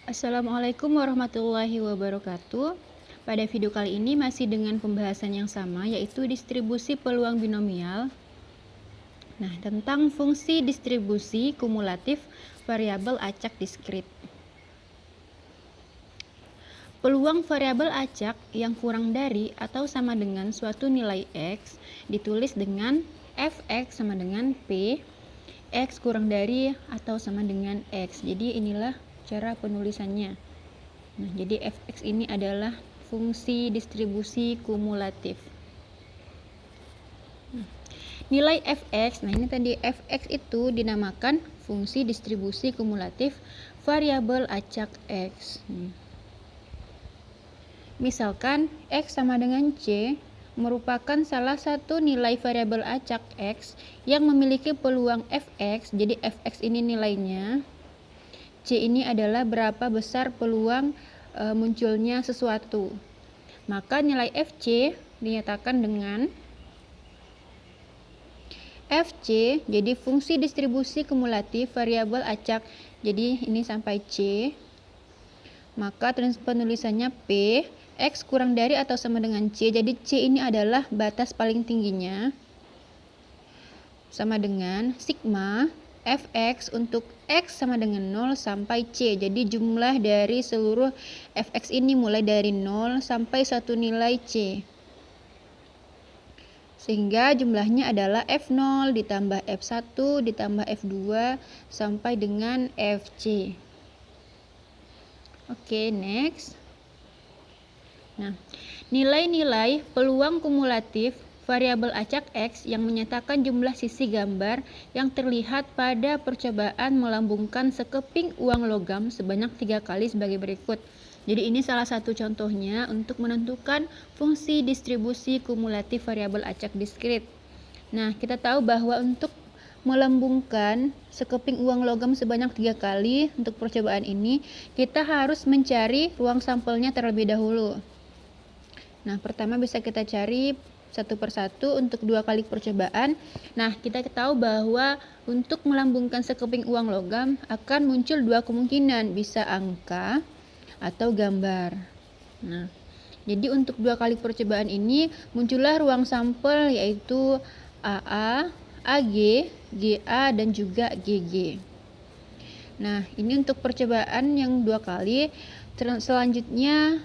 Assalamualaikum warahmatullahi wabarakatuh. Pada video kali ini masih dengan pembahasan yang sama, yaitu distribusi peluang binomial. Nah, tentang fungsi distribusi kumulatif variabel acak diskrit. Peluang variabel acak yang kurang dari atau sama dengan suatu nilai x ditulis dengan fx sama dengan p, x kurang dari atau sama dengan x. Jadi inilah cara penulisannya. Nah, jadi fx ini adalah fungsi distribusi kumulatif. Nilai fx, nah ini tadi fx itu dinamakan fungsi distribusi kumulatif variabel acak x. Misalkan x sama dengan c merupakan salah satu nilai variabel acak x yang memiliki peluang fx. Jadi fx ini nilainya, c ini adalah berapa besar peluang munculnya sesuatu. Maka nilai fc dinyatakan dengan fc, jadi fungsi distribusi kumulatif variabel acak. Jadi ini sampai c, maka penulisannya p, x kurang dari atau sama dengan c. Jadi c ini adalah batas paling tingginya, sama dengan sigma fx untuk x sama dengan 0 sampai c. Jadi jumlah dari seluruh fx ini mulai dari 0 sampai satu nilai c, sehingga jumlahnya adalah f0 ditambah f1 ditambah f2 sampai dengan fc. Oke, next. Nah, nilai-nilai peluang kumulatif variabel acak x yang menyatakan jumlah sisi gambar yang terlihat pada percobaan melambungkan sekeping uang logam sebanyak 3 kali sebagai berikut. Jadi ini salah satu contohnya untuk menentukan fungsi distribusi kumulatif variabel acak diskrit. Nah, kita tahu bahwa untuk melambungkan sekeping uang logam sebanyak 3 kali untuk percobaan ini, kita harus mencari ruang sampelnya terlebih dahulu. Nah, pertama bisa kita cari satu persatu untuk 2 kali percobaan. Nah, kita tahu bahwa untuk melambungkan sekeping uang logam akan muncul 2 kemungkinan, bisa angka atau gambar. Nah, jadi untuk 2 kali percobaan ini muncullah ruang sampel yaitu AA, AG, GA, dan juga GG. Nah, ini untuk percobaan yang 2 kali. Selanjutnya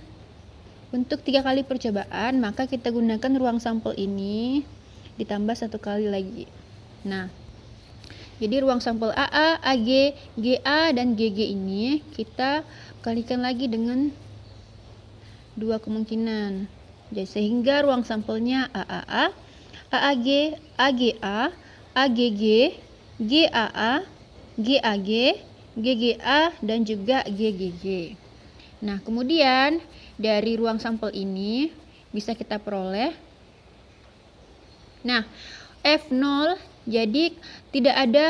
untuk 3 kali percobaan, maka kita gunakan ruang sampel ini ditambah 1 kali lagi. Nah, jadi ruang sampel AA, AG, GA, dan GG ini kita kalikan lagi dengan 2 kemungkinan. Jadi sehingga ruang sampelnya AAA, AAG, AGA, AGG, GAA, GAG, GGA, dan juga GGG. Nah, kemudian dari ruang sampel ini bisa kita peroleh. Nah, F0 jadi tidak ada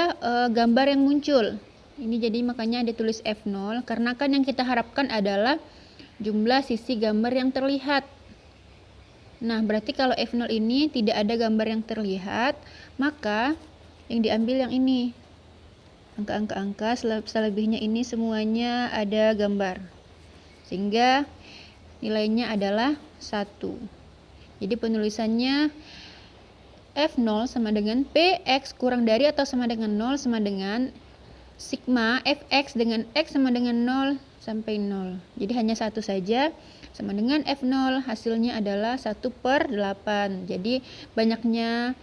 gambar yang muncul. Ini jadi makanya ditulis F0 karena kan yang kita harapkan adalah jumlah sisi gambar yang terlihat. Nah, berarti kalau F0 ini tidak ada gambar yang terlihat, maka yang diambil yang ini. Angka-angka selebihnya ini semuanya ada gambar. Sehingga nilainya adalah 1. Jadi penulisannya F0 sama dengan Px kurang dari atau sama dengan 0 sama dengan sigma Fx dengan x sama dengan 0 sampai 0. Jadi hanya satu saja, sama dengan F0, hasilnya adalah 1/8. Jadi banyaknya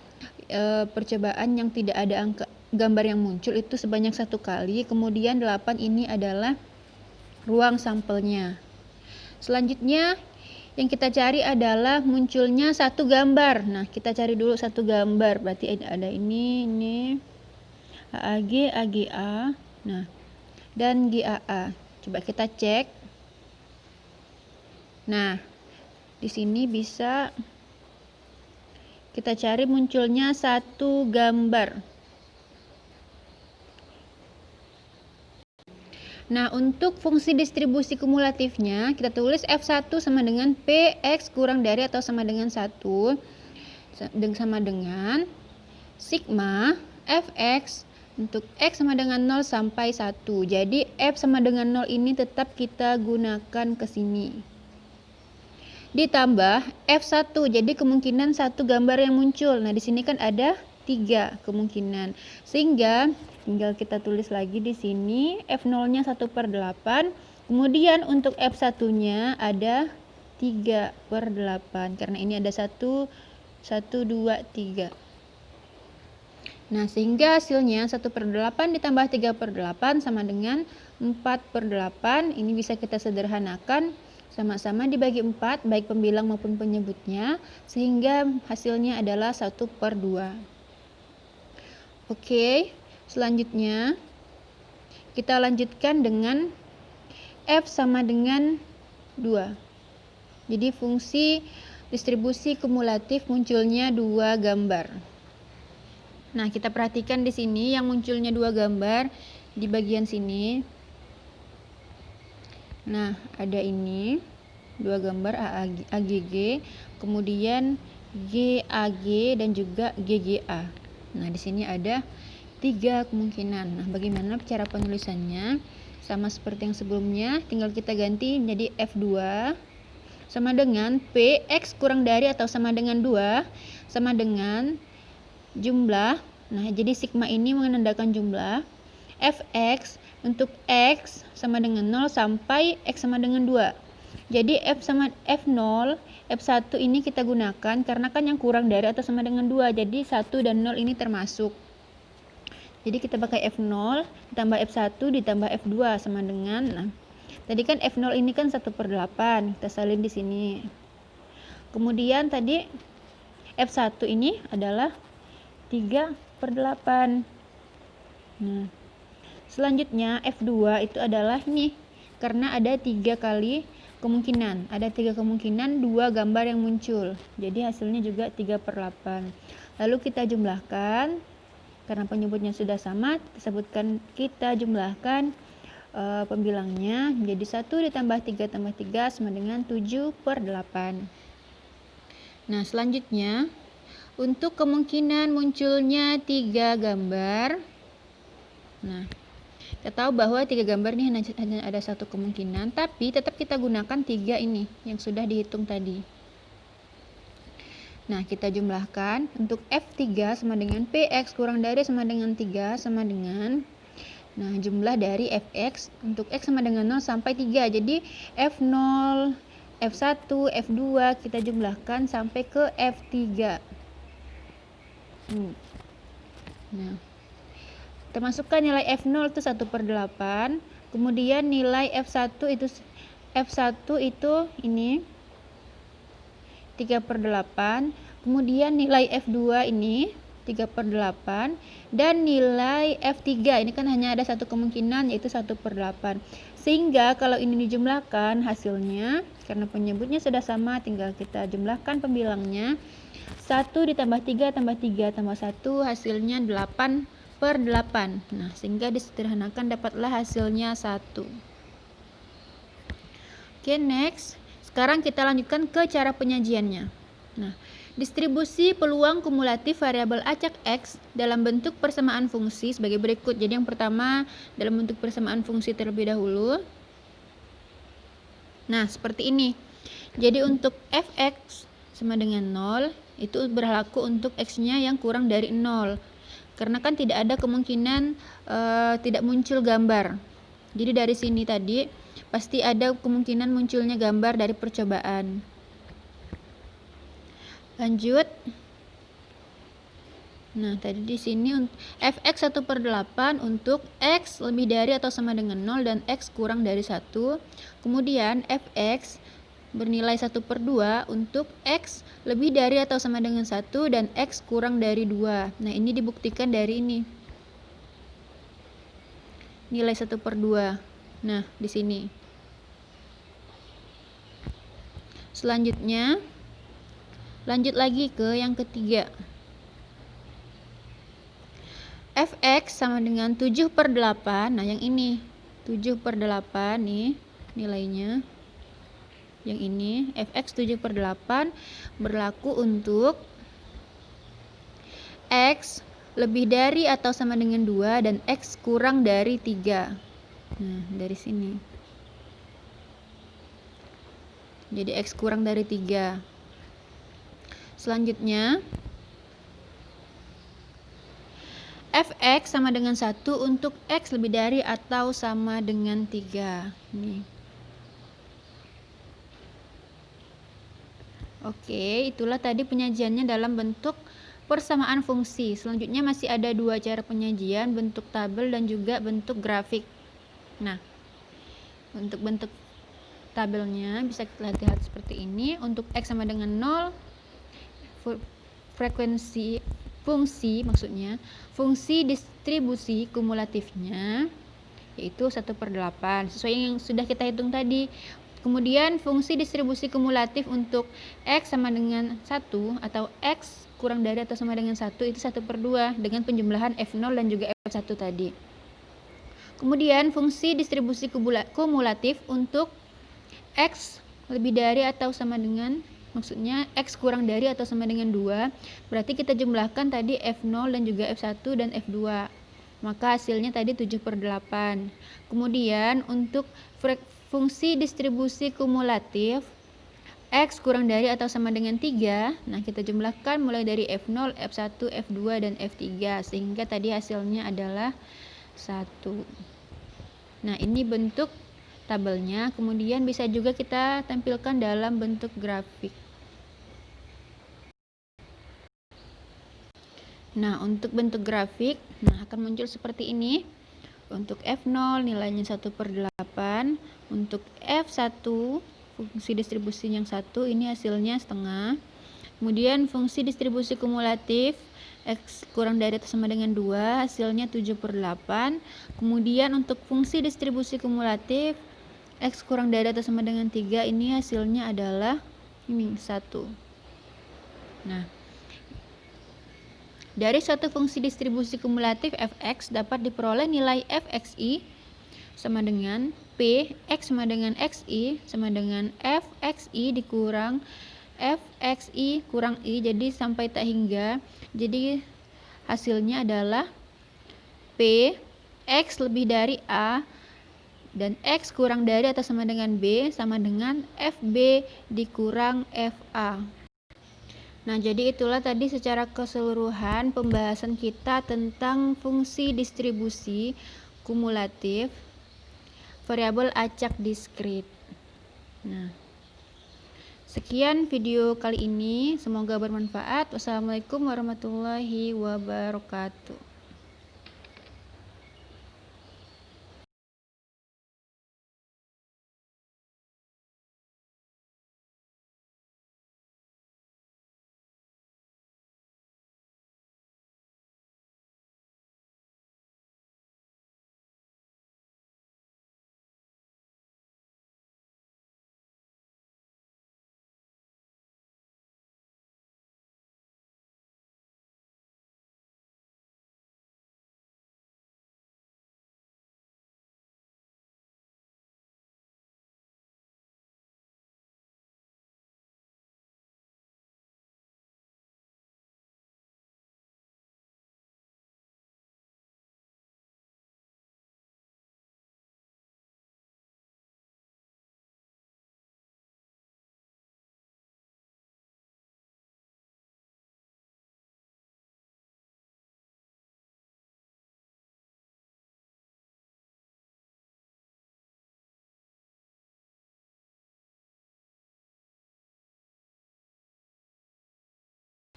percobaan yang tidak ada angka gambar yang muncul itu sebanyak 1 kali. Kemudian 8 ini adalah ruang sampelnya. Selanjutnya yang kita cari adalah munculnya satu gambar. Nah, kita cari dulu satu gambar. Berarti ada ini AAG, AGA, nah, dan GAA. Coba kita cek. Nah, di sini bisa kita cari munculnya satu gambar. Nah, untuk fungsi distribusi kumulatifnya, kita tulis F1 sama dengan Px kurang dari atau sama dengan 1, sama dengan sigma Fx Untuk X sama dengan 0 sampai 1. Jadi F sama dengan 0 ini tetap kita gunakan ke sini. Ditambah F1. Jadi kemungkinan satu gambar yang muncul. Nah, di sini kan ada 3 kemungkinan. Sehingga tinggal kita tulis lagi di sini F0-nya 1/8. Kemudian untuk F1-nya ada 3/8. Karena ini ada 1, 2, 3. Nah, sehingga hasilnya 1/8 ditambah 3/8 sama dengan 4/8. Ini bisa kita sederhanakan, sama-sama dibagi 4, baik pembilang maupun penyebutnya, sehingga hasilnya adalah 1/2. Oke, selanjutnya kita lanjutkan dengan F sama dengan 2. Jadi fungsi distribusi kumulatif munculnya 2 gambar. Nah, kita perhatikan di sini yang munculnya 2 gambar di bagian sini. Nah, ada ini 2 gambar AGG, kemudian GAG dan juga GGA. Nah, di sini ada 3 kemungkinan. Nah, bagaimana cara penulisannya? Sama seperti yang sebelumnya, tinggal kita ganti menjadi F2 sama dengan PX kurang dari atau sama dengan 2 sama dengan jumlah. Nah, jadi sigma ini menandakan jumlah. Fx untuk X sama dengan 0 sampai X sama dengan 2. Jadi F0, F1 ini kita gunakan karena kan yang kurang dari atau sama dengan 2. Jadi 1 dan 0 ini termasuk. Jadi kita pakai F0 ditambah F1 ditambah F2 sama dengan, nah, tadi kan F0 ini kan 1/8. Kita salin di sini. Kemudian tadi F1 ini adalah 3/8. Nah, selanjutnya F2 itu adalah ini, karena ada 3 kali kemungkinan. Ada 3 kemungkinan 2 gambar yang muncul. Jadi hasilnya juga 3/8. Lalu kita jumlahkan, karena penyebutnya sudah sama, kita jumlahkan pembilangnya menjadi 1 ditambah 3 tambah 3 sama dengan 7/8. Nah, selanjutnya untuk kemungkinan munculnya 3 gambar. Nah, kita tahu bahwa 3 gambar ini hanya ada 1 kemungkinan, tapi tetap kita gunakan 3 ini yang sudah dihitung tadi. Nah, kita jumlahkan untuk F3 sama dengan PX kurang dari sama dengan 3 sama dengan, nah, jumlah dari Fx untuk X sama dengan 0 sampai 3. Jadi F0, F1, F2 kita jumlahkan sampai ke F3. Nah, kita masukkan nilai F0 itu 1/8, kemudian nilai F1 itu ini 3/8, kemudian nilai F2 ini 3/8, dan nilai F3 ini kan hanya ada 1 kemungkinan yaitu 1/8. Sehingga kalau ini dijumlahkan hasilnya, karena penyebutnya sudah sama, tinggal kita jumlahkan pembilangnya. 1 ditambah 3 tambah 3 tambah 1 hasilnya 8/8. Nah, sehingga disederhanakan dapatlah hasilnya 1. Oke, next. Sekarang kita lanjutkan ke cara penyajiannya. Nah, distribusi peluang kumulatif variabel acak X dalam bentuk persamaan fungsi sebagai berikut. Jadi yang pertama dalam bentuk persamaan fungsi terlebih dahulu. Nah, seperti ini. Jadi untuk Fx sama dengan 0 itu berlaku untuk X-nya yang kurang dari 0. Karena kan tidak ada kemungkinan tidak muncul gambar. Jadi dari sini tadi pasti ada kemungkinan munculnya gambar dari percobaan. Lanjut. Nah, tadi di sini Fx 1/8 untuk X lebih dari atau sama dengan 0 dan X kurang dari 1. Kemudian Fx bernilai 1/2 untuk X lebih dari atau sama dengan 1 dan X kurang dari 2. Nah, ini dibuktikan dari ini. Nilai 1/2. Nah, di sini. Selanjutnya, lanjut lagi ke yang ketiga. Fx sama dengan 7/8. Nah, yang ini 7/8 nih nilainya. Yang ini Fx 7/8 berlaku untuk X lebih dari atau sama dengan 2 dan X kurang dari 3. Nah, dari sini. Jadi X kurang dari 3. Selanjutnya, fx sama dengan 1 untuk X lebih dari atau sama dengan 3. Nih. Oke, itulah tadi penyajiannya dalam bentuk persamaan fungsi. Selanjutnya masih ada 2 cara penyajian, bentuk tabel dan juga bentuk grafik. Nah, untuk bentuk tabelnya bisa kita lihat seperti ini. Untuk X sama dengan 0, frekuensi fungsi maksudnya fungsi distribusi kumulatifnya yaitu 1/8 sesuai yang sudah kita hitung tadi. Kemudian fungsi distribusi kumulatif untuk X sama dengan 1 atau X kurang dari atau sama dengan 1 itu 1/2 dengan penjumlahan F0 dan juga F1 tadi. Kemudian fungsi distribusi kumulatif untuk X lebih dari atau sama dengan, maksudnya X kurang dari atau sama dengan 2, berarti kita jumlahkan tadi F0 dan juga F1 dan F2. Maka hasilnya tadi 7/8. Kemudian untuk fungsi distribusi kumulatif X kurang dari atau sama dengan 3, nah kita jumlahkan mulai dari F0, F1, F2, dan F3 sehingga tadi hasilnya adalah 1. Nah, ini bentuk tabelnya, kemudian bisa juga kita tampilkan dalam bentuk grafik. Nah, untuk bentuk grafik, akan muncul seperti ini. Untuk F0 nilainya 1/8, untuk F1 fungsi distribusi yang 1 ini hasilnya setengah. Kemudian fungsi distribusi kumulatif X kurang dari atau sama dengan 2 hasilnya 7/8. Kemudian untuk fungsi distribusi kumulatif X kurang dari atau sama dengan 3 ini hasilnya adalah ini 1. Nah, dari suatu fungsi distribusi kumulatif fx dapat diperoleh nilai fxi sama dengan p x sama dengan xi sama dengan fxi dikurang fxi kurang i, jadi sampai tak hingga. Jadi hasilnya adalah p x lebih dari a dan x kurang dari atau sama dengan b sama dengan fb dikurang fa. Nah, jadi itulah tadi secara keseluruhan pembahasan kita tentang fungsi distribusi kumulatif variabel acak diskrit. Nah, sekian video kali ini, semoga bermanfaat. Wassalamualaikum warahmatullahi wabarakatuh.